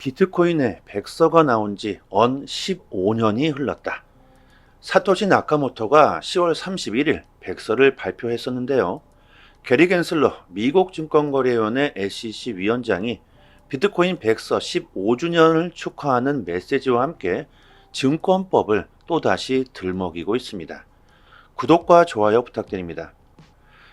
비트코인의 백서가 나온 지 언 15년이 흘렀다. 사토시 나카모토가 10월 31일 백서를 발표했었는데요. 게리 겐슬러 미국 증권거래위원회 SEC 위원장이 비트코인 백서 15주년을 축하하는 메시지와 함께 증권법을 또다시 들먹이고 있습니다. 구독과 좋아요 부탁드립니다.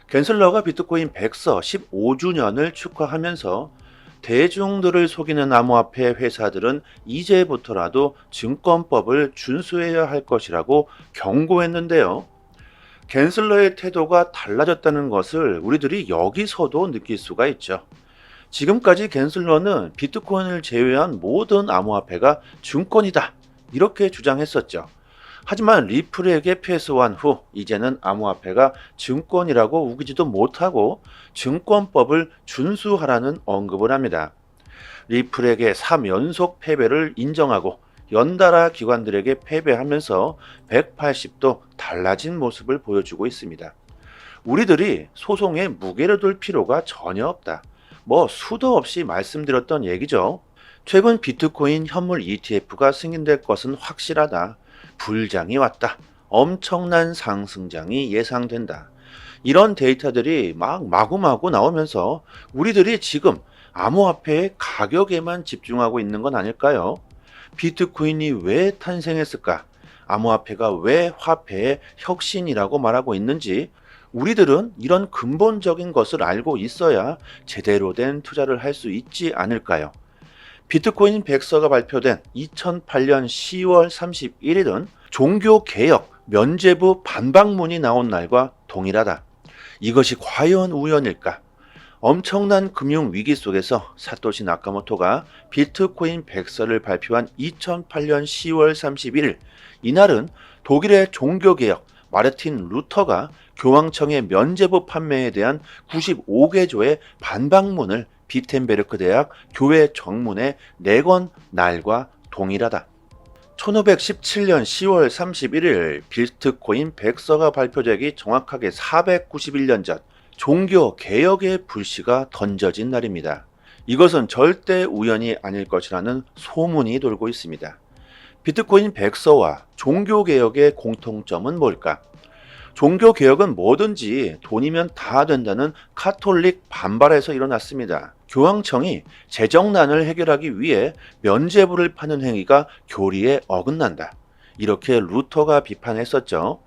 겐슬러가 비트코인 백서 15주년을 축하하면서 대중들을 속이는 암호화폐 회사들은 이제부터라도 증권법을 준수해야 할 것이라고 경고했는데요. 겐슬러의 태도가 달라졌다는 것을 우리들이 여기서도 느낄 수가 있죠. 지금까지 겐슬러는 비트코인을 제외한 모든 암호화폐가 증권이다, 이렇게 주장했었죠. 하지만 리플에게 패소한 후 이제는 암호화폐가 증권이라고 우기지도 못하고 증권법을 준수하라는 언급을 합니다. 리플에게 3연속 패배를 인정하고 연달아 기관들에게 패배하면서 180도 달라진 모습을 보여주고 있습니다. 우리들이 소송에 무게를 둘 필요가 전혀 없다. 수도 없이 말씀드렸던 얘기죠. 최근 비트코인 현물 ETF가 승인될 것은 확실하다. 불장이 왔다. 엄청난 상승장이 예상된다. 이런 데이터들이 마구마구 나오면서 우리들이 지금 암호화폐의 가격에만 집중하고 있는 건 아닐까요? 비트코인이 왜 탄생했을까? 암호화폐가 왜 화폐의 혁신이라고 말하고 있는지 우리들은 이런 근본적인 것을 알고 있어야 제대로 된 투자를 할 수 있지 않을까요? 비트코인 백서가 발표된 2008년 10월 31일은 종교개혁 면죄부 반박문이 나온 날과 동일하다. 이것이 과연 우연일까? 엄청난 금융위기 속에서 사토시 나카모토가 비트코인 백서를 발표한 2008년 10월 31일, 이날은 독일의 종교개혁 마르틴 루터가 교황청의 면죄부 판매에 대한 95개조의 반박문을 비텐베르크 대학 교회 정문에 내건 날과 동일하다. 1517년 10월 31일 비트코인 백서가 발표되기 정확하게 491년 전 종교개혁의 불씨가 던져진 날입니다. 이것은 절대 우연이 아닐 것이라는 소문이 돌고 있습니다. 비트코인 백서와 종교개혁의 공통점은 뭘까? 종교개혁은 뭐든지 돈이면 다 된다는 카톨릭 반발에서 일어났습니다. 교황청이 재정난을 해결하기 위해 면죄부를 파는 행위가 교리에 어긋난다. 이렇게 루터가 비판했었죠.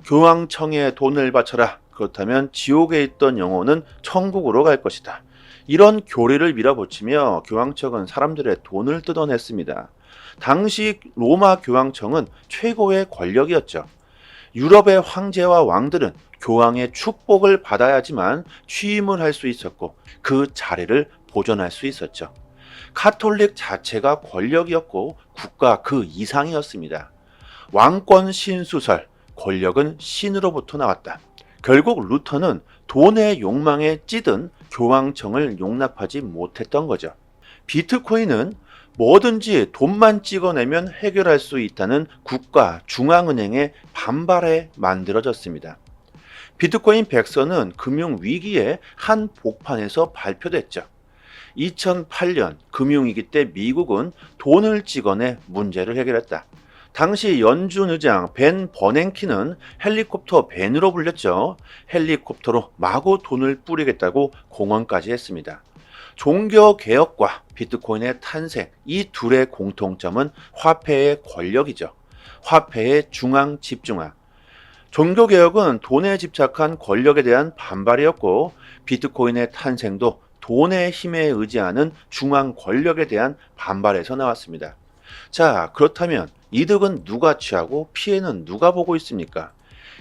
교황청에 돈을 바쳐라. 그렇다면 지옥에 있던 영혼은 천국으로 갈 것이다. 이런 교리를 밀어붙이며 교황청은 사람들의 돈을 뜯어냈습니다. 당시 로마 교황청은 최고의 권력이었죠. 유럽의 황제와 왕들은 교황의 축복을 받아야지만 취임을 할 수 있었고 그 자리를 보존할 수 있었죠. 카톨릭 자체가 권력이었고 국가 그 이상이었습니다. 왕권 신수설, 권력은 신으로부터 나왔다. 결국 루터는 돈의 욕망에 찌든 교황청을 용납하지 못했던 거죠. 비트코인은 뭐든지 돈만 찍어내면 해결할 수 있다는 국가 중앙은행의 반발에 만들어졌습니다. 비트코인 백서는 금융위기의 한 복판에서 발표됐죠. 2008년 금융위기 때 미국은 돈을 찍어내 문제를 해결했다. 당시 연준 의장 벤 버냉키는 헬리콥터 벤으로 불렸죠. 헬리콥터로 마구 돈을 뿌리겠다고 공언까지 했습니다. 종교개혁과 비트코인의 탄생, 이 둘의 공통점은 화폐의 권력이죠. 화폐의 중앙 집중화. 종교개혁은 돈에 집착한 권력에 대한 반발이었고 비트코인의 탄생도 돈의 힘에 의지하는 중앙 권력에 대한 반발에서 나왔습니다. 자, 그렇다면 이득은 누가 취하고 피해는 누가 보고 있습니까?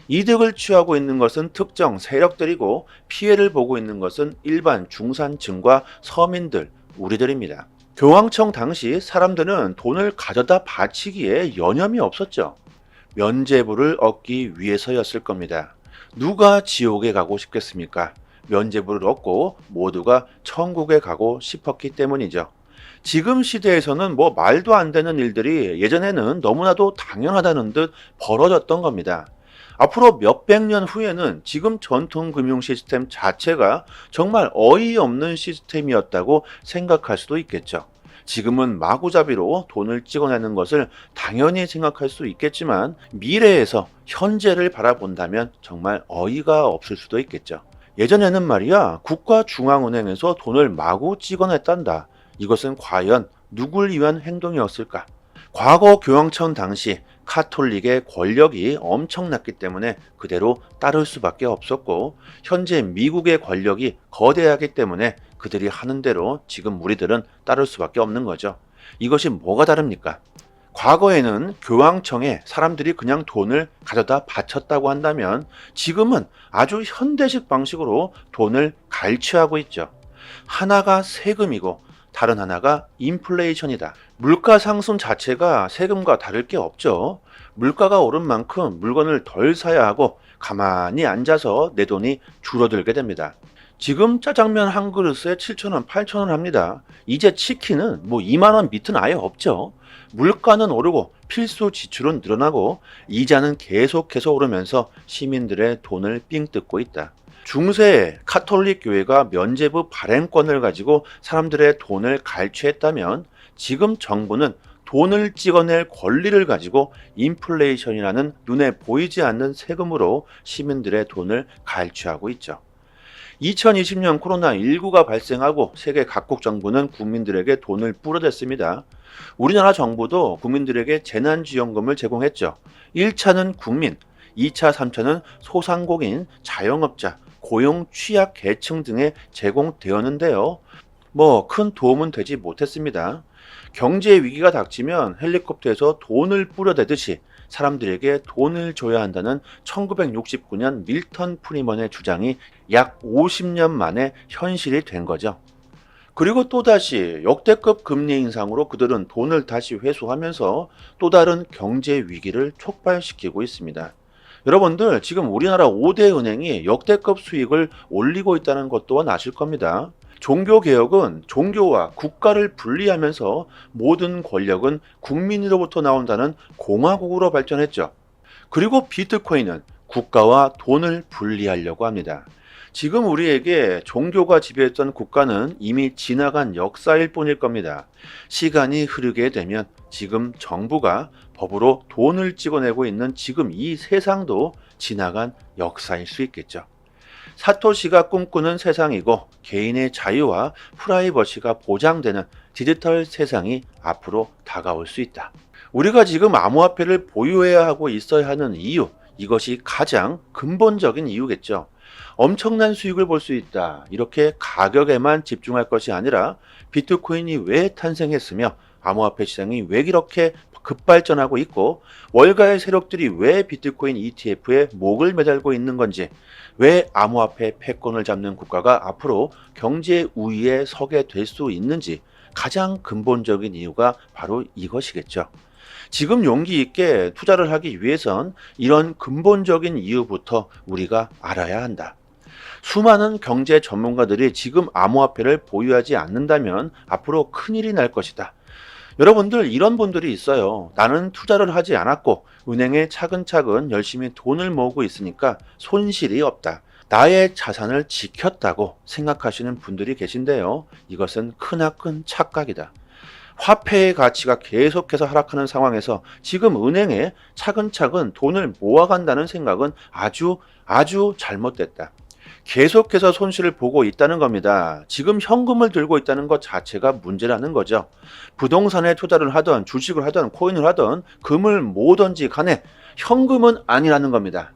이득을 취하고 있는 것은 특정 세력들이고 피해를 보고 있는 것은 일반 중산층과 서민들, 우리들입니다. 교황청 당시 사람들은 돈을 가져다 바치기에 여념이 없었죠. 면죄부를 얻기 위해서였을 겁니다. 누가 지옥에 가고 싶겠습니까? 면죄부를 얻고 모두가 천국에 가고 싶었기 때문이죠. 지금 시대에서는 말도 안 되는 일들이 예전에는 너무나도 당연하다는 듯 벌어졌던 겁니다. 앞으로 몇백 년 후에는 지금 전통 금융 시스템 자체가 정말 어이없는 시스템이었다고 생각할 수도 있겠죠. 지금은 마구잡이로 돈을 찍어내는 것을 당연히 생각할 수 있겠지만 미래에서 현재를 바라본다면 정말 어이가 없을 수도 있겠죠. 예전에는 말이야, 국가중앙은행에서 돈을 마구 찍어냈단다. 이것은 과연 누굴 위한 행동이었을까? 과거 교황청 당시 카톨릭의 권력이 엄청났기 때문에 그대로 따를 수밖에 없었고, 현재 미국의 권력이 거대하기 때문에 그들이 하는 대로 지금 우리들은 따를 수밖에 없는 거죠. 이것이 뭐가 다릅니까? 과거에는 교황청에 사람들이 그냥 돈을 가져다 바쳤다고 한다면 지금은 아주 현대식 방식으로 돈을 갈취하고 있죠. 하나가 세금이고 다른 하나가 인플레이션이다. 물가 상승 자체가 세금과 다를 게 없죠. 물가가 오른 만큼 물건을 덜 사야 하고 가만히 앉아서 내 돈이 줄어들게 됩니다. 지금 짜장면 한 그릇에 7,000원, 8,000원 합니다. 이제 치킨은 뭐 2만 원 밑은 아예 없죠. 물가는 오르고 필수 지출은 늘어나고 이자는 계속해서 오르면서 시민들의 돈을 삥 뜯고 있다. 중세 카톨릭 교회가 면죄부 발행권을 가지고 사람들의 돈을 갈취했다면 지금 정부는 돈을 찍어낼 권리를 가지고 인플레이션이라는 눈에 보이지 않는 세금으로 시민들의 돈을 갈취하고 있죠. 2020년 코로나19가 발생하고 세계 각국 정부는 국민들에게 돈을 뿌려댔습니다. 우리나라 정부도 국민들에게 재난지원금을 제공했죠. 1차는 국민, 2차, 3차는 소상공인, 자영업자, 고용 취약 계층 등에 제공되었는데요. 뭐 큰 도움은 되지 못했습니다. 경제 위기가 닥치면 헬리콥터에서 돈을 뿌려대듯이 사람들에게 돈을 줘야 한다는 1969년 밀턴 프리먼의 주장이 약 50년 만에 현실이 된 거죠. 그리고 또다시 역대급 금리 인상으로 그들은 돈을 다시 회수하면서 또 다른 경제 위기를 촉발시키고 있습니다. 여러분들, 지금 우리나라 5대 은행이 역대급 수익을 올리고 있다는 것 또한 아실 겁니다. 종교개혁은 종교와 국가를 분리하면서 모든 권력은 국민으로부터 나온다는 공화국으로 발전했죠. 그리고 비트코인은 국가와 돈을 분리하려고 합니다. 지금 우리에게 종교가 지배했던 국가는 이미 지나간 역사일 뿐일 겁니다. 시간이 흐르게 되면 지금 정부가 법으로 돈을 찍어내고 있는 지금 이 세상도 지나간 역사일 수 있겠죠. 사토시가 꿈꾸는 세상이고 개인의 자유와 프라이버시가 보장되는 디지털 세상이 앞으로 다가올 수 있다. 우리가 지금 암호화폐를 보유해야 하고 있어야 하는 이유, 이것이 가장 근본적인 이유겠죠. 엄청난 수익을 볼 수 있다. 이렇게 가격에만 집중할 것이 아니라 비트코인이 왜 탄생했으며 암호화폐 시장이 왜 이렇게 급발전하고 있고 월가의 세력들이 왜 비트코인 ETF에 목을 매달고 있는 건지, 왜 암호화폐 패권을 잡는 국가가 앞으로 경제 우위에 서게 될 수 있는지 가장 근본적인 이유가 바로 이것이겠죠. 지금 용기 있게 투자를 하기 위해선 이런 근본적인 이유부터 우리가 알아야 한다. 수많은 경제 전문가들이 지금 암호화폐를 보유하지 않는다면 앞으로 큰일이 날 것이다. 여러분들, 이런 분들이 있어요. 나는 투자를 하지 않았고 은행에 차근차근 열심히 돈을 모으고 있으니까 손실이 없다. 나의 자산을 지켰다고 생각하시는 분들이 계신데요. 이것은 크나큰 착각이다. 화폐의 가치가 계속해서 하락하는 상황에서 지금 은행에 차근차근 돈을 모아간다는 생각은 아주 잘못됐다. 계속해서 손실을 보고 있다는 겁니다. 지금 현금을 들고 있다는 것 자체가 문제라는 거죠. 부동산에 투자를 하던 주식을 하던 코인을 하던 금을 모으던지 간에 현금은 아니라는 겁니다.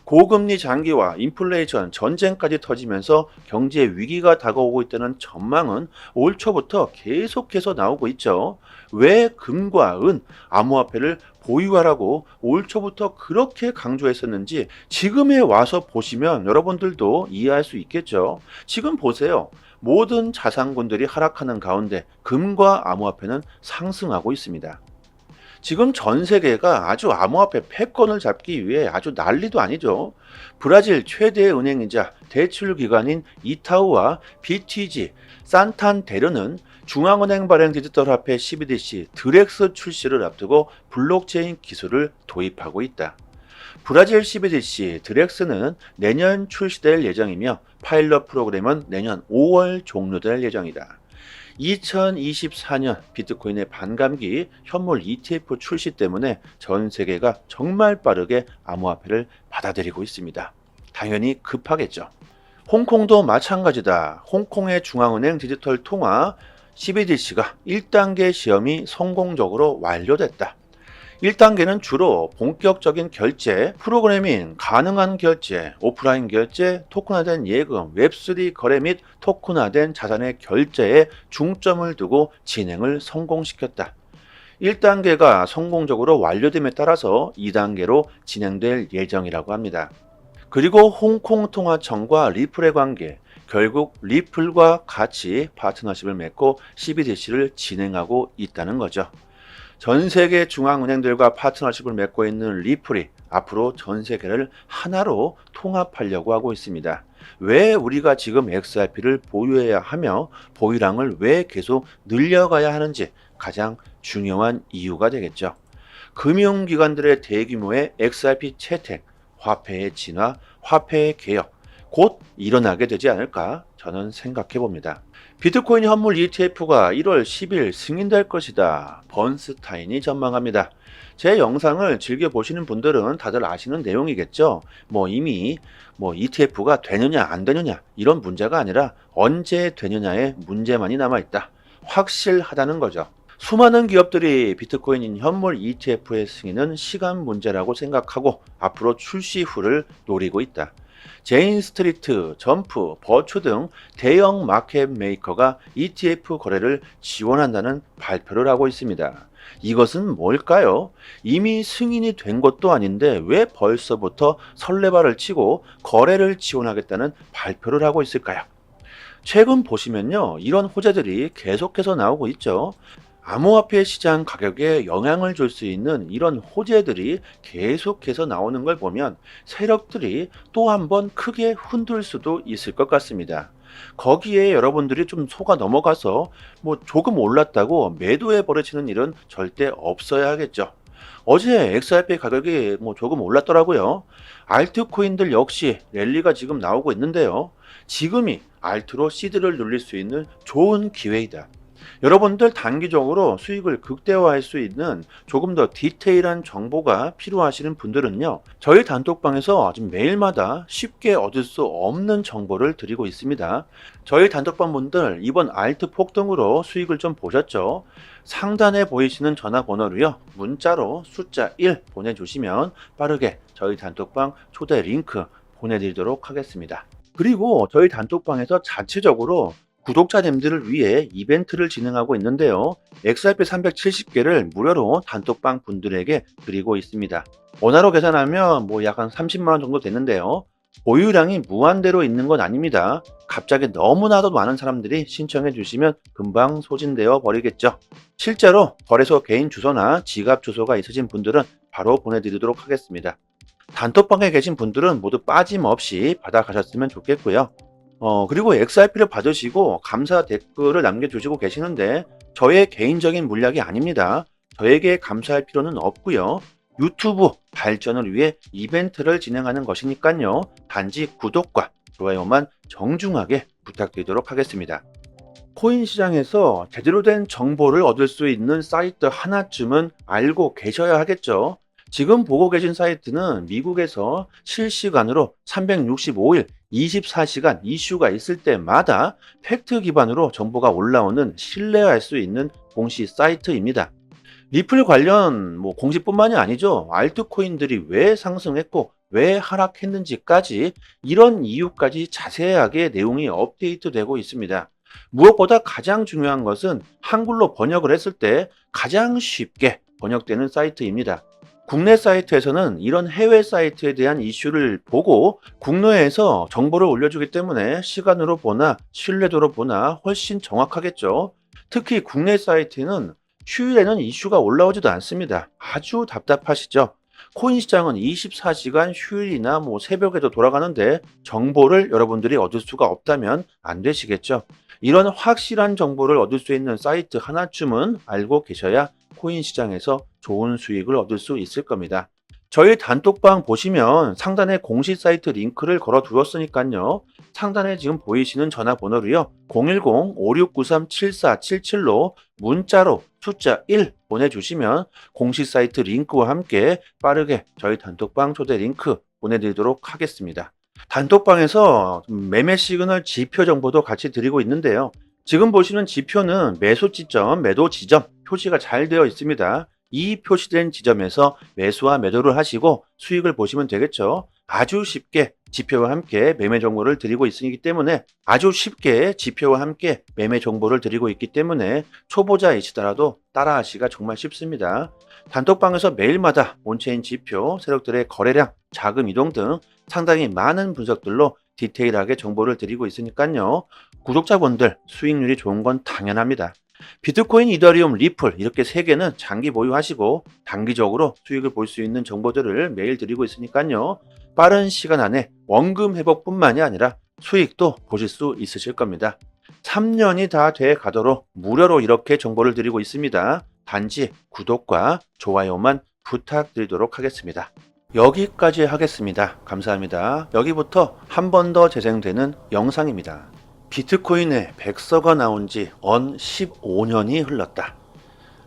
고금리 장기화, 인플레이션, 전쟁까지 터지면서 경제 위기가 다가오고 있다는 전망은 올 초부터 계속해서 나오고 있죠. 왜 금과 은, 암호화폐를 보유하라고 올 초부터 그렇게 강조했었는지 지금에 와서 보시면 여러분들도 이해할 수 있겠죠. 지금 보세요. 모든 자산군들이 하락하는 가운데 금과 암호화폐는 상승하고 있습니다. 지금 전 세계가 아주 암호화폐 패권을 잡기 위해 아주 난리도 아니죠. 브라질 최대 은행이자 대출 기관인 이타우와 BTG, 산탄데르는 중앙은행 발행 디지털 화폐 CBDC 드렉스 출시를 앞두고 블록체인 기술을 도입하고 있다. 브라질 CBDC 드렉스는 내년 출시될 예정이며 파일럿 프로그램은 내년 5월 종료될 예정이다. 2024년 비트코인의 반감기 현물 ETF 출시 때문에 전 세계가 정말 빠르게 암호화폐를 받아들이고 있습니다. 당연히 급하겠죠. 홍콩도 마찬가지다. 홍콩의 중앙은행 디지털 통화 CBDC가 1단계 시험이 성공적으로 완료됐다. 1단계는 주로 본격적인 결제, 프로그래밍, 가능한 결제, 오프라인 결제, 토큰화된 예금, 웹3 거래 및 토큰화된 자산의 결제에 중점을 두고 진행을 성공시켰다. 1단계가 성공적으로 완료됨에 따라서 2단계로 진행될 예정이라고 합니다. 그리고 홍콩통화청과 리플의 관계, 결국 리플과 같이 파트너십을 맺고 CBDC를 진행하고 있다는 거죠. 전 세계 중앙은행들과 파트너십을 맺고 있는 리플이 앞으로 전 세계를 하나로 통합하려고 하고 있습니다. 왜 우리가 지금 XRP를 보유해야 하며 보유량을 왜 계속 늘려가야 하는지 가장 중요한 이유가 되겠죠. 금융기관들의 대규모의 XRP 채택, 화폐의 진화, 화폐의 개혁, 곧 일어나게 되지 않을까 저는 생각해 봅니다. 비트코인 현물 ETF가 1월 10일 승인될 것이다. 번스타인이 전망합니다. 제 영상을 즐겨 보시는 분들은 다들 아시는 내용이겠죠. 이미 ETF가 되느냐 안 되느냐 이런 문제가 아니라 언제 되느냐의 문제만이 남아있다. 확실하다는 거죠. 수많은 기업들이 비트코인 현물 ETF의 승인은 시간 문제라고 생각하고 앞으로 출시 후를 노리고 있다. 제인 스트리트, 점프, 버추 등 대형 마켓 메이커가 ETF 거래를 지원한다는 발표를 하고 있습니다. 이것은 뭘까요? 이미 승인이 된 것도 아닌데 왜 벌써부터 설레발을 치고 거래를 지원하겠다는 발표를 하고 있을까요? 최근 보시면요, 이런 호재들이 계속해서 나오고 있죠. 암호화폐 시장 가격에 영향을 줄 수 있는 이런 호재들이 계속해서 나오는 걸 보면 세력들이 또 한 번 크게 흔들 수도 있을 것 같습니다. 거기에 여러분들이 좀 속아 넘어가서 조금 올랐다고 매도해 버리시는 일은 절대 없어야 하겠죠. 어제 XRP 가격이 조금 올랐더라고요. 알트코인들 역시 랠리가 지금 나오고 있는데요. 지금이 알트로 시드를 눌릴 수 있는 좋은 기회이다. 여러분들 단기적으로 수익을 극대화할 수 있는 조금 더 디테일한 정보가 필요하시는 분들은요, 저희 단톡방에서 지금 매일마다 쉽게 얻을 수 없는 정보를 드리고 있습니다. 저희 단톡방 분들 이번 알트 폭등으로 수익을 좀 보셨죠? 상단에 보이시는 전화번호로요, 문자로 숫자 1 보내주시면 빠르게 저희 단톡방 초대 링크 보내드리도록 하겠습니다. 그리고 저희 단톡방에서 자체적으로 구독자님들을 위해 이벤트를 진행하고 있는데요. XRP 370개를 무료로 단톡방 분들에게 드리고 있습니다. 원화로 계산하면 약 한 30만원 정도 되는데요. 보유량이 무한대로 있는 건 아닙니다. 갑자기 너무나도 많은 사람들이 신청해 주시면 금방 소진되어 버리겠죠. 실제로 거래소 개인 주소나 지갑 주소가 있으신 분들은 바로 보내드리도록 하겠습니다. 단톡방에 계신 분들은 모두 빠짐없이 받아가셨으면 좋겠고요. 그리고 XRP를 받으시고 감사 댓글을 남겨주시고 계시는데 저의 개인적인 물약이 아닙니다. 저에게 감사할 필요는 없고요. 유튜브 발전을 위해 이벤트를 진행하는 것이니까요. 단지 구독과 좋아요만 정중하게 부탁드리도록 하겠습니다. 코인 시장에서 제대로 된 정보를 얻을 수 있는 사이트 하나쯤은 알고 계셔야 하겠죠. 지금 보고 계신 사이트는 미국에서 실시간으로 365일 24시간 이슈가 있을 때마다 팩트 기반으로 정보가 올라오는 신뢰할 수 있는 공시 사이트입니다. 리플 관련 공시뿐만이 아니죠. 알트코인들이 왜 상승했고 왜 하락했는지까지 이런 이유까지 자세하게 내용이 업데이트되고 있습니다. 무엇보다 가장 중요한 것은 한글로 번역을 했을 때 가장 쉽게 번역되는 사이트입니다. 국내 사이트에서는 이런 해외 사이트에 대한 이슈를 보고 국내에서 정보를 올려주기 때문에 시간으로 보나 신뢰도로 보나 훨씬 정확하겠죠. 특히 국내 사이트는 휴일에는 이슈가 올라오지도 않습니다. 아주 답답하시죠? 코인 시장은 24시간 휴일이나 새벽에도 돌아가는데 정보를 여러분들이 얻을 수가 없다면 안 되시겠죠? 이런 확실한 정보를 얻을 수 있는 사이트 하나쯤은 알고 계셔야 코인 시장에서 좋은 수익을 얻을 수 있을 겁니다. 저희 단톡방 보시면 상단에 공식 사이트 링크를 걸어 두었으니까요. 상단에 지금 보이시는 전화번호로요. 010-5693-7477로 문자로 숫자 1 보내주시면 공식 사이트 링크와 함께 빠르게 저희 단톡방 초대 링크 보내드리도록 하겠습니다. 단톡방에서 매매 시그널 지표 정보도 같이 드리고 있는데요. 지금 보시는 지표는 매수 지점, 매도 지점 표시가 잘 되어 있습니다. 이 표시된 지점에서 매수와 매도를 하시고 수익을 보시면 되겠죠. 아주 쉽게 지표와 함께 매매 정보를 드리고 있기 때문에 아주 쉽게 지표와 함께 매매 정보를 드리고 있기 때문에 초보자이시더라도 따라하시기가 정말 쉽습니다. 단톡방에서 매일마다 온체인 지표, 세력들의 거래량, 자금 이동 등 상당히 많은 분석들로 디테일하게 정보를 드리고 있으니까요. 구독자분들 수익률이 좋은 건 당연합니다. 비트코인, 이더리움, 리플 이렇게 세 개는 장기 보유하시고 단기적으로 수익을 볼 수 있는 정보들을 매일 드리고 있으니까요. 빠른 시간 안에 원금 회복뿐만이 아니라 수익도 보실 수 있으실 겁니다. 3년이 다 돼 가도록 무료로 이렇게 정보를 드리고 있습니다. 단지 구독과 좋아요만 부탁드리도록 하겠습니다. 여기까지 하겠습니다. 감사합니다. 여기부터 한 번 더 재생되는 영상입니다. 비트코인의 백서가 나온 지 언 15년이 흘렀다.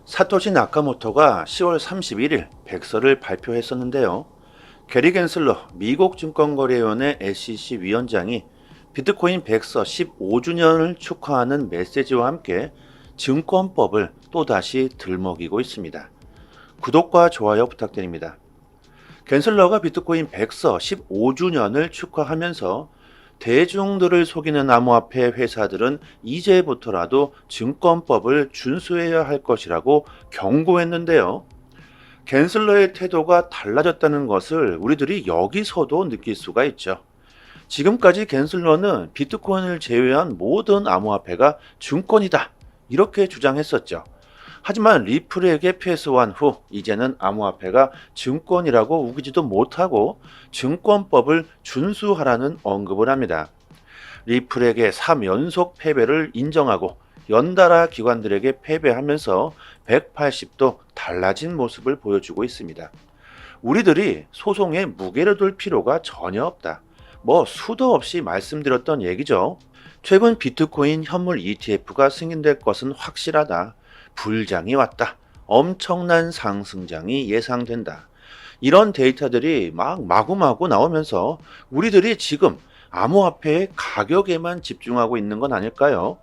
사토시 나카모토가 10월 31일 백서를 발표했었는데요. 게리 겐슬러 미국 증권거래위원회 SEC 위원장이 비트코인 백서 15주년을 축하하는 메시지와 함께 증권법을 또다시 들먹이고 있습니다. 구독과 좋아요 부탁드립니다. 겐슬러가 비트코인 백서 15주년을 축하하면서 대중들을 속이는 암호화폐 회사들은 이제부터라도 증권법을 준수해야 할 것이라고 경고했는데요. 겐슬러의 태도가 달라졌다는 것을 우리들이 여기서도 느낄 수가 있죠. 지금까지 겐슬러는 비트코인을 제외한 모든 암호화폐가 증권이다 이렇게 주장했었죠. 하지만 리플에게 패소한 후 이제는 암호화폐가 증권이라고 우기지도 못하고 증권법을 준수하라는 언급을 합니다. 리플에게 3연속 패배를 인정하고 연달아 기관들에게 패배하면서 180도 달라진 모습을 보여주고 있습니다. 우리들이 소송에 무게를 둘 필요가 전혀 없다. 수도 없이 말씀드렸던 얘기죠. 최근 비트코인 현물 ETF가 승인될 것은 확실하다. 불장이 왔다. 엄청난 상승장이 예상된다. 이런 데이터들이 마구마구 나오면서 우리들이 지금 암호화폐의 가격에만 집중하고 있는 건 아닐까요?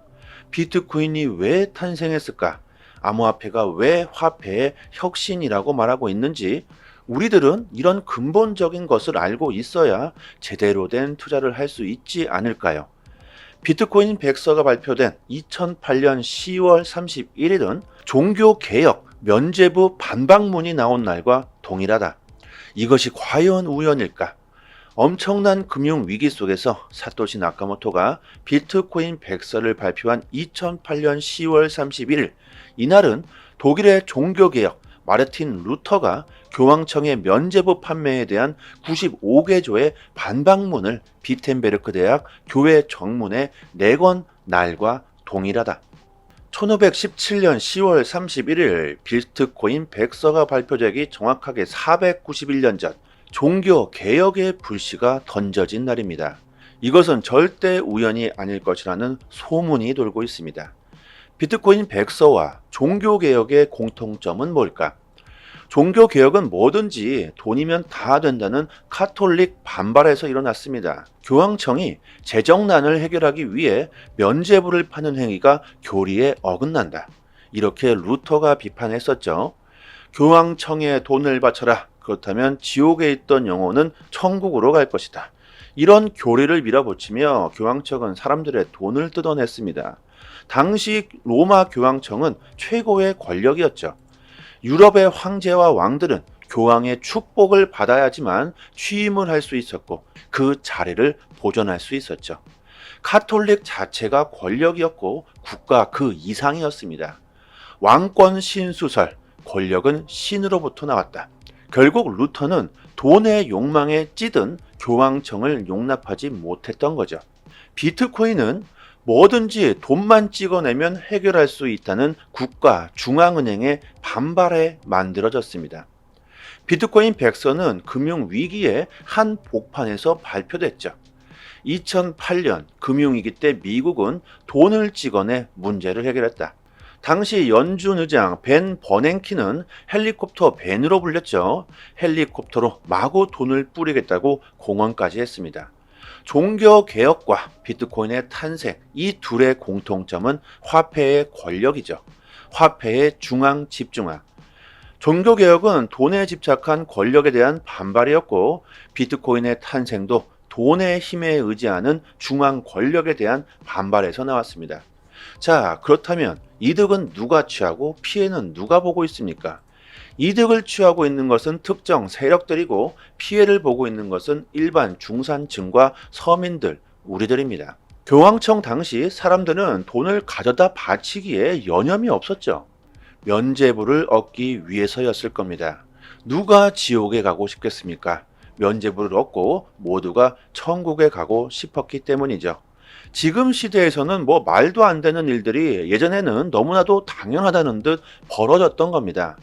비트코인이 왜 탄생했을까? 암호화폐가 왜 화폐의 혁신이라고 말하고 있는지 우리들은 이런 근본적인 것을 알고 있어야 제대로 된 투자를 할 수 있지 않을까요? 비트코인 백서가 발표된 2008년 10월 31일은 종교개혁 면죄부 반박문이 나온 날과 동일하다. 이것이 과연 우연일까? 엄청난 금융위기 속에서 사토시 나카모토가 비트코인 백서를 발표한 2008년 10월 31일, 이날은 독일의 종교개혁 마르틴 루터가 교황청의 면죄부 판매에 대한 95개조의 반박문을 비텐베르크 대학 교회 정문에 내건 날과 동일하다. 1517년 10월 31일 비트코인 백서가 발표되기 정확하게 491년 전 종교 개혁의 불씨가 던져진 날입니다. 이것은 절대 우연이 아닐 것이라는 소문이 돌고 있습니다. 비트코인 백서와 종교 개혁의 공통점은 뭘까? 종교 개혁은 뭐든지 돈이면 다 된다는 카톨릭 반발에서 일어났습니다. 교황청이 재정난을 해결하기 위해 면죄부를 파는 행위가 교리에 어긋난다. 이렇게 루터가 비판했었죠. 교황청에 돈을 바쳐라. 그렇다면 지옥에 있던 영혼은 천국으로 갈 것이다. 이런 교리를 밀어붙이며 교황청은 사람들의 돈을 뜯어냈습니다. 당시 로마 교황청은 최고의 권력이었죠. 유럽의 황제와 왕들은 교황의 축복을 받아야지만 취임을 할 수 있었고 그 자리를 보존할 수 있었죠. 카톨릭 자체가 권력이었고 국가 그 이상이었습니다. 왕권 신수설, 권력은 신으로부터 나왔다. 결국 루터는 돈의 욕망에 찌든 교황청을 용납하지 못했던 거죠. 비트코인은 뭐든지 돈만 찍어내면 해결할 수 있다는 국가 중앙은행의 반발에 만들어졌습니다. 비트코인 백서는 금융위기의 한 복판에서 발표됐죠. 2008년 금융위기 때 미국은 돈을 찍어내 문제를 해결했다. 당시 연준 의장 벤 버냉키는 헬리콥터 벤으로 불렸죠. 헬리콥터로 마구 돈을 뿌리겠다고 공언까지 했습니다. 종교 개혁과 비트코인의 탄생, 이 둘의 공통점은 화폐의 권력이죠. 화폐의 중앙 집중화. 종교 개혁은 돈에 집착한 권력에 대한 반발이었고, 비트코인의 탄생도 돈의 힘에 의지하는 중앙 권력에 대한 반발에서 나왔습니다. 자, 그렇다면 이득은 누가 취하고 피해는 누가 보고 있습니까? 이득을 취하고 있는 것은 특정 세력들이고, 피해를 보고 있는 것은 일반 중산층과 서민들, 우리들입니다. 교황청 당시 사람들은 돈을 가져다 바치기에 여념이 없었죠. 면죄부를 얻기 위해서였을 겁니다. 누가 지옥에 가고 싶겠습니까? 면죄부를 얻고 모두가 천국에 가고 싶었기 때문이죠. 지금 시대에서는 뭐 말도 안 되는 일들이 예전에는 너무나도 당연하다는 듯 벌어졌던 겁니다.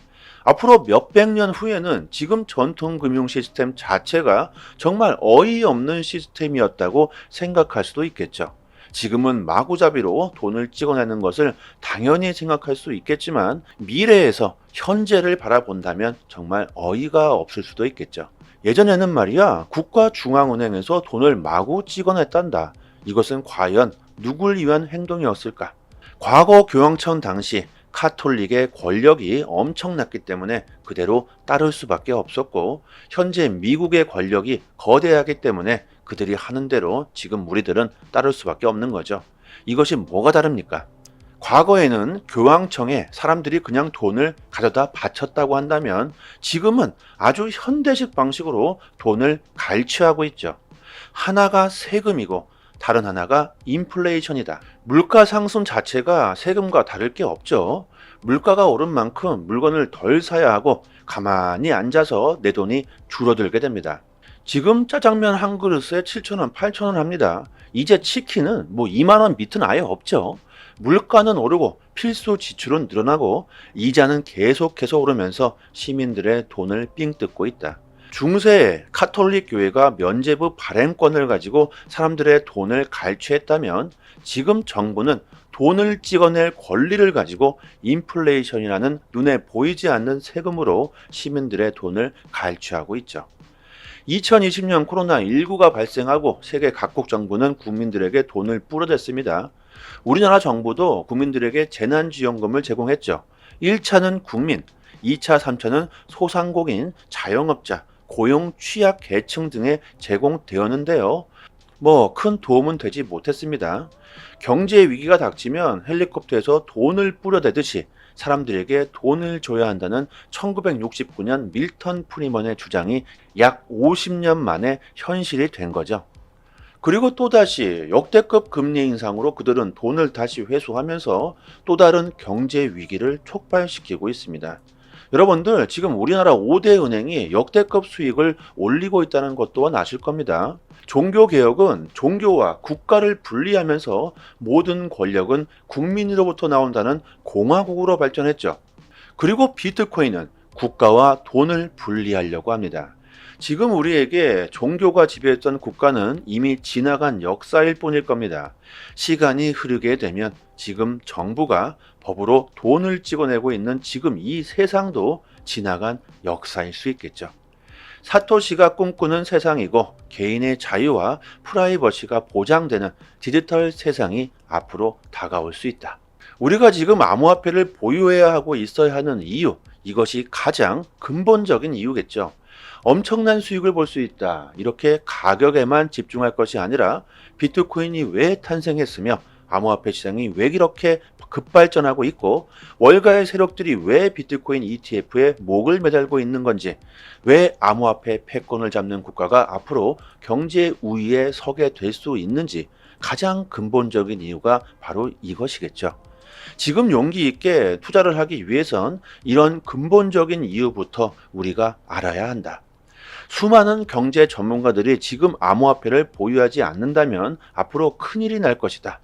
앞으로 몇백 년 후에는 지금 전통 금융 시스템 자체가 정말 어이없는 시스템이었다고 생각할 수도 있겠죠. 지금은 마구잡이로 돈을 찍어내는 것을 당연히 생각할 수 있겠지만, 미래에서 현재를 바라본다면 정말 어이가 없을 수도 있겠죠. 예전에는 말이야, 국가중앙은행에서 돈을 마구 찍어냈단다. 이것은 과연 누굴 위한 행동이었을까? 과거 교황청 당시 카톨릭의 권력이 엄청났기 때문에 그대로 따를 수밖에 없었고, 현재 미국의 권력이 거대하기 때문에 그들이 하는 대로 지금 우리들은 따를 수밖에 없는 거죠. 이것이 뭐가 다릅니까? 과거에는 교황청에 사람들이 그냥 돈을 가져다 바쳤다고 한다면, 지금은 아주 현대식 방식으로 돈을 갈취하고 있죠. 하나가 세금이고 다른 하나가 인플레이션이다. 물가 상승 자체가 세금과 다를 게 없죠. 물가가 오른 만큼 물건을 덜 사야 하고 가만히 앉아서 내 돈이 줄어들게 됩니다. 지금 짜장면 한 그릇에 7,000원, 8,000원 합니다. 이제 치킨은 뭐 2만 원 밑은 아예 없죠. 물가는 오르고 필수 지출은 늘어나고 이자는 계속해서 오르면서 시민들의 돈을 삥 뜯고 있다. 중세 카톨릭 교회가 면죄부 발행권을 가지고 사람들의 돈을 갈취했다면, 지금 정부는 돈을 찍어낼 권리를 가지고 인플레이션이라는 눈에 보이지 않는 세금으로 시민들의 돈을 갈취하고 있죠. 2020년 코로나19가 발생하고 세계 각국 정부는 국민들에게 돈을 뿌려댔습니다. 우리나라 정부도 국민들에게 재난지원금을 제공했죠. 1차는 국민, 2차, 3차는 소상공인, 자영업자, 고용 취약 계층 등에 제공되었는데요. 뭐 큰 도움은 되지 못했습니다. 경제 위기가 닥치면 헬리콥터에서 돈을 뿌려대듯이 사람들에게 돈을 줘야 한다는 1969년 밀턴 프리먼의 주장이 약 50년 만에 현실이 된 거죠. 그리고 또다시 역대급 금리 인상으로 그들은 돈을 다시 회수하면서 또 다른 경제 위기를 촉발시키고 있습니다. 여러분들, 지금 우리나라 5대 은행이 역대급 수익을 올리고 있다는 것 또한 아실 겁니다. 종교개혁은 종교와 국가를 분리하면서 모든 권력은 국민으로부터 나온다는 공화국으로 발전했죠. 그리고 비트코인은 국가와 돈을 분리하려고 합니다. 지금 우리에게 종교가 지배했던 국가는 이미 지나간 역사일 뿐일 겁니다. 시간이 흐르게 되면 지금 정부가 법으로 돈을 찍어내고 있는 지금 이 세상도 지나간 역사일 수 있겠죠. 사토시가 꿈꾸는 세상이고 개인의 자유와 프라이버시가 보장되는 디지털 세상이 앞으로 다가올 수 있다. 우리가 지금 암호화폐를 보유해야 하고 있어야 하는 이유, 이것이 가장 근본적인 이유겠죠. 엄청난 수익을 볼 수 있다. 이렇게 가격에만 집중할 것이 아니라 비트코인이 왜 탄생했으며 암호화폐 시장이 왜 이렇게 급발전하고 있고 월가의 세력들이 왜 비트코인 ETF에 목을 매달고 있는 건지, 왜 암호화폐 패권을 잡는 국가가 앞으로 경제 우위에 서게 될 수 있는지, 가장 근본적인 이유가 바로 이것이겠죠. 지금 용기 있게 투자를 하기 위해선 이런 근본적인 이유부터 우리가 알아야 한다. 수많은 경제 전문가들이 지금 암호화폐를 보유하지 않는다면 앞으로 큰일이 날 것이다.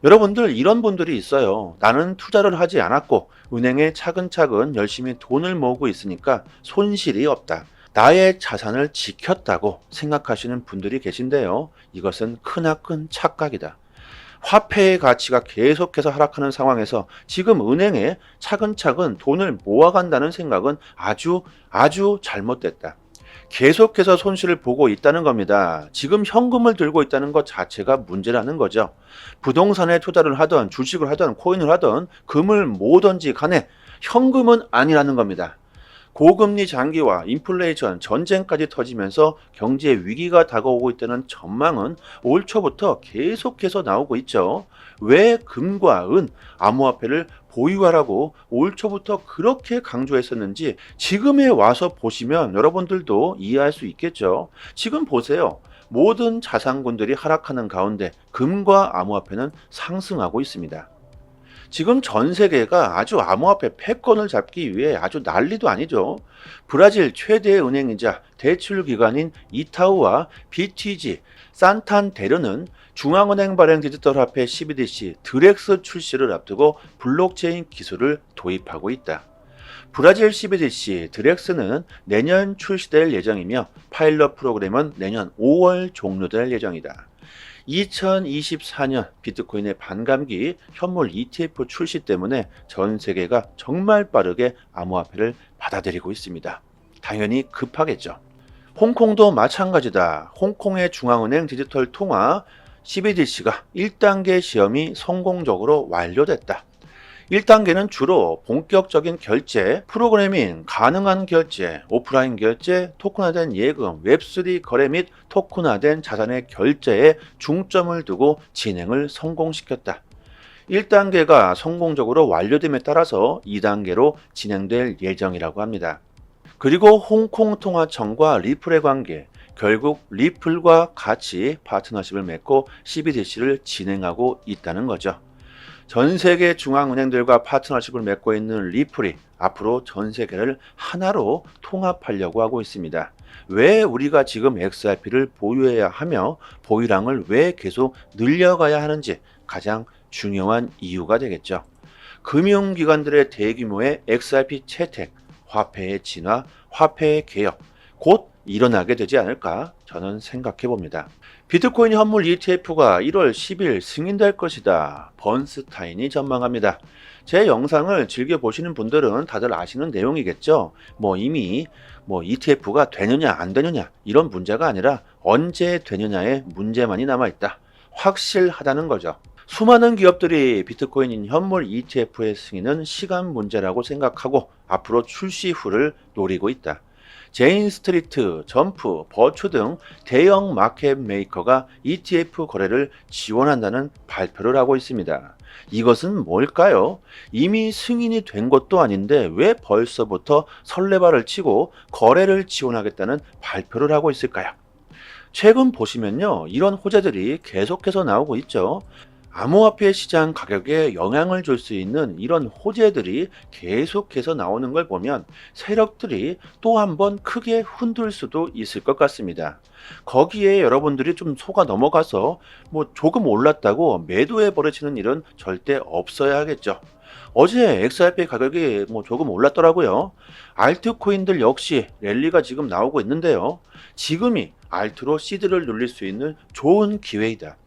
여러분들 이런 분들이 있어요. 나는 투자를 하지 않았고 은행에 차근차근 열심히 돈을 모으고 있으니까 손실이 없다. 나의 자산을 지켰다고 생각하시는 분들이 계신데요. 이것은 크나큰 착각이다. 화폐의 가치가 계속해서 하락하는 상황에서 지금 은행에 차근차근 돈을 모아간다는 생각은 아주 잘못됐다. 계속해서 손실을 보고 있다는 겁니다. 지금 현금을 들고 있다는 것 자체가 문제라는 거죠. 부동산에 투자를 하던 주식을 하던 코인을 하던 금을 모으던지 간에 현금은 아니라는 겁니다. 고금리 장기와 인플레이션, 전쟁까지 터지면서 경제 위기가 다가오고 있다는 전망은 올 초부터 계속해서 나오고 있죠. 왜 금과 은, 암호화폐를 보유하라고 올 초부터 그렇게 강조했었는지 지금에 와서 보시면 여러분들도 이해할 수 있겠죠. 지금 보세요. 모든 자산군들이 하락하는 가운데 금과 암호화폐는 상승하고 있습니다. 지금 전 세계가 아주 암호화폐 패권을 잡기 위해 아주 난리도 아니죠. 브라질 최대 은행이자 대출 기관인 이타우와 BTG, 산탄데르는 중앙은행 발행 디지털 화폐 CBDC 드렉스 출시를 앞두고 블록체인 기술을 도입하고 있다. 브라질 CBDC 드렉스는 내년 출시될 예정이며 파일럿 프로그램은 내년 5월 종료될 예정이다. 2024년 비트코인의 반감기 현물 ETF 출시 때문에 전 세계가 정말 빠르게 암호화폐를 받아들이고 있습니다. 당연히 급하겠죠. 홍콩도 마찬가지다. 홍콩의 중앙은행 디지털 통화 CBDC가 1단계 시험이 성공적으로 완료됐다. 1단계는 주로 본격적인 결제, 프로그래밍, 가능한 결제, 오프라인 결제, 토큰화된 예금, 웹3 거래 및 토큰화된 자산의 결제에 중점을 두고 진행을 성공시켰다. 1단계가 성공적으로 완료됨에 따라서 2단계로 진행될 예정이라고 합니다. 그리고 홍콩통화청과 리플의 관계, 결국 리플과 같이 파트너십을 맺고 CBDC를 진행하고 있다는 거죠. 전 세계 중앙은행들과 파트너십을 맺고 있는 리플이 앞으로 전 세계를 하나로 통합하려고 하고 있습니다. 왜 우리가 지금 XRP를 보유해야 하며 보유량을 왜 계속 늘려가야 하는지 가장 중요한 이유가 되겠죠. 금융기관들의 대규모의 XRP 채택, 화폐의 진화, 화폐의 개혁, 곧 일어나게 되지 않을까 저는 생각해 봅니다. 비트코인 현물 ETF가 1월 10일 승인될 것이다. 번스타인이 전망합니다. 제 영상을 즐겨 보시는 분들은 다들 아시는 내용이겠죠. 이미 ETF가 되느냐 안 되느냐 이런 문제가 아니라 언제 되느냐의 문제만이 남아있다. 확실하다는 거죠. 수많은 기업들이 비트코인 현물 ETF의 승인은 시간 문제라고 생각하고 앞으로 출시 후를 노리고 있다. 제인 스트리트, 점프, 버추 등 대형 마켓 메이커가 ETF 거래를 지원한다는 발표를 하고 있습니다. 이것은 뭘까요? 이미 승인이 된 것도 아닌데 왜 벌써부터 설레발을 치고 거래를 지원하겠다는 발표를 하고 있을까요? 최근 보시면요, 이런 호재들이 계속해서 나오고 있죠. 암호화폐 시장 가격에 영향을 줄 수 있는 이런 호재들이 계속해서 나오는 걸 보면 세력들이 또 한 번 크게 흔들 수도 있을 것 같습니다. 거기에 여러분들이 좀 속아 넘어가서 조금 올랐다고 매도해 버리시는 일은 절대 없어야 하겠죠. 어제 XRP 가격이 조금 올랐더라고요. 알트코인들 역시 랠리가 지금 나오고 있는데요. 지금이 알트로 시드를 눌릴 수 있는 좋은 기회이다.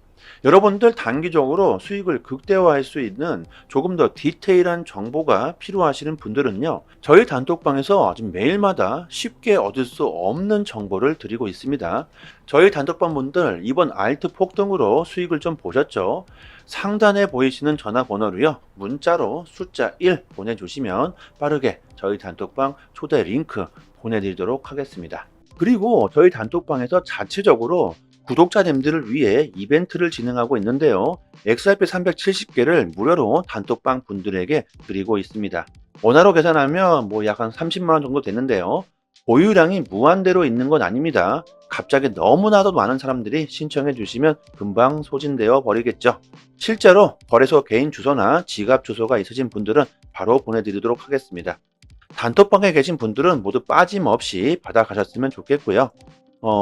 여러분들 단기적으로 수익을 극대화할 수 있는 조금 더 디테일한 정보가 필요하시는 분들은요, 저희 단톡방에서 지금 매일마다 쉽게 얻을 수 없는 정보를 드리고 있습니다. 저희 단톡방 분들 이번 알트 폭등으로 수익을 좀 보셨죠? 상단에 보이시는 전화번호로요, 문자로 숫자 1 보내주시면 빠르게 저희 단톡방 초대 링크 보내드리도록 하겠습니다. 그리고 저희 단톡방에서 자체적으로 구독자님들을 위해 이벤트를 진행하고 있는데요. XRP 370개를 무료로 단톡방 분들에게 드리고 있습니다. 원화로 계산하면 약 한 30만원 정도 되는데요. 보유량이 무한대로 있는 건 아닙니다. 갑자기 너무나도 많은 사람들이 신청해 주시면 금방 소진되어 버리겠죠. 실제로 거래소 개인 주소나 지갑 주소가 있으신 분들은 바로 보내드리도록 하겠습니다. 단톡방에 계신 분들은 모두 빠짐없이 받아가셨으면 좋겠고요.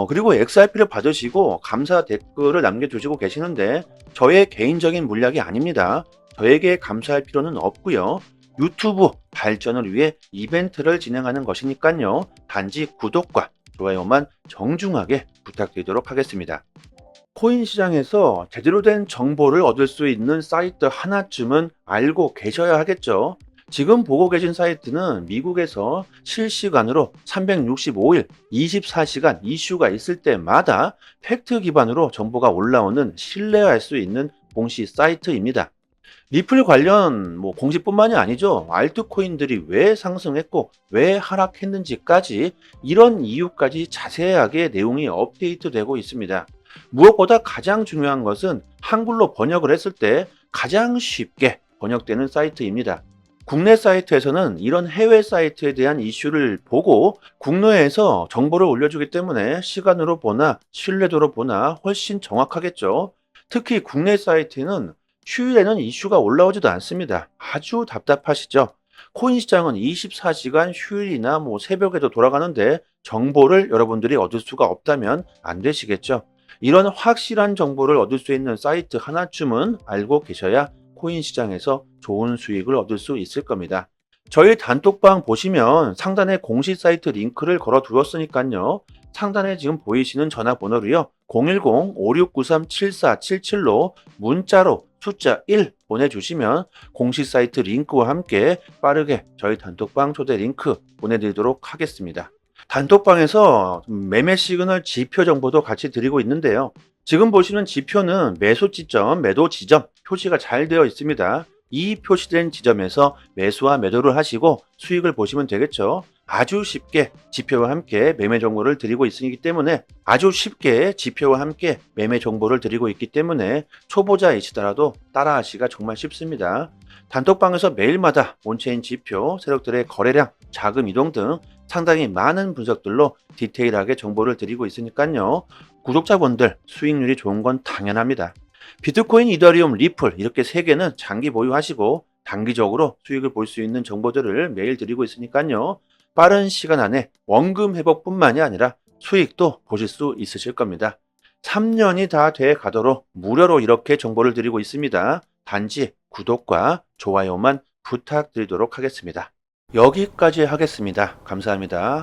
그리고 XRP를 받으시고 감사 댓글을 남겨주시고 계시는데 저의 개인적인 물약이 아닙니다. 저에게 감사할 필요는 없고요. 유튜브 발전을 위해 이벤트를 진행하는 것이니까요. 단지 구독과 좋아요만 정중하게 부탁드리도록 하겠습니다. 코인 시장에서 제대로 된 정보를 얻을 수 있는 사이트 하나쯤은 알고 계셔야 하겠죠. 지금 보고 계신 사이트는 미국에서 실시간으로 365일 24시간 이슈가 있을 때마다 팩트 기반으로 정보가 올라오는 신뢰할 수 있는 공시 사이트입니다. 리플 관련 공시뿐만이 아니죠. 알트코인들이 왜 상승했고 왜 하락했는지까지 이런 이유까지 자세하게 내용이 업데이트되고 있습니다. 무엇보다 가장 중요한 것은 한글로 번역을 했을 때 가장 쉽게 번역되는 사이트입니다. 국내 사이트에서는 이런 해외 사이트에 대한 이슈를 보고 국내에서 정보를 올려주기 때문에 시간으로 보나 신뢰도로 보나 훨씬 정확하겠죠. 특히 국내 사이트는 휴일에는 이슈가 올라오지도 않습니다. 아주 답답하시죠? 코인 시장은 24시간 휴일이나 새벽에도 돌아가는데 정보를 여러분들이 얻을 수가 없다면 안 되시겠죠? 이런 확실한 정보를 얻을 수 있는 사이트 하나쯤은 알고 계셔야 코인 시장에서 좋은 수익을 얻을 수 있을 겁니다. 저희 단톡방 보시면 상단에 공식 사이트 링크를 걸어 두었으니까요. 상단에 지금 보이시는 전화번호로요. 010-5693-7477로 문자로 숫자 1 보내주시면 공식 사이트 링크와 함께 빠르게 저희 단톡방 초대 링크 보내드리도록 하겠습니다. 단톡방에서 매매 시그널 지표 정보도 같이 드리고 있는데요. 지금 보시는 지표는 매수 지점, 매도 지점 표시가 잘 되어 있습니다. 이 표시된 지점에서 매수와 매도를 하시고 수익을 보시면 되겠죠. 아주 쉽게 지표와 함께 매매 정보를 드리고 있기 때문에 아주 쉽게 지표와 함께 매매 정보를 드리고 있기 때문에 초보자이시더라도 따라하시기가 정말 쉽습니다. 단톡방에서 매일마다 온체인 지표, 세력들의 거래량, 자금 이동 등 상당히 많은 분석들로 디테일하게 정보를 드리고 있으니까요. 구독자분들 수익률이 좋은 건 당연합니다. 비트코인, 이더리움, 리플 이렇게 세 개는 장기 보유하시고 단기적으로 수익을 볼 수 있는 정보들을 매일 드리고 있으니까요. 빠른 시간 안에 원금 회복뿐만이 아니라 수익도 보실 수 있으실 겁니다. 3년이 다 돼 가도록 무료로 이렇게 정보를 드리고 있습니다. 단지 구독과 좋아요만 부탁드리도록 하겠습니다. 여기까지 하겠습니다. 감사합니다.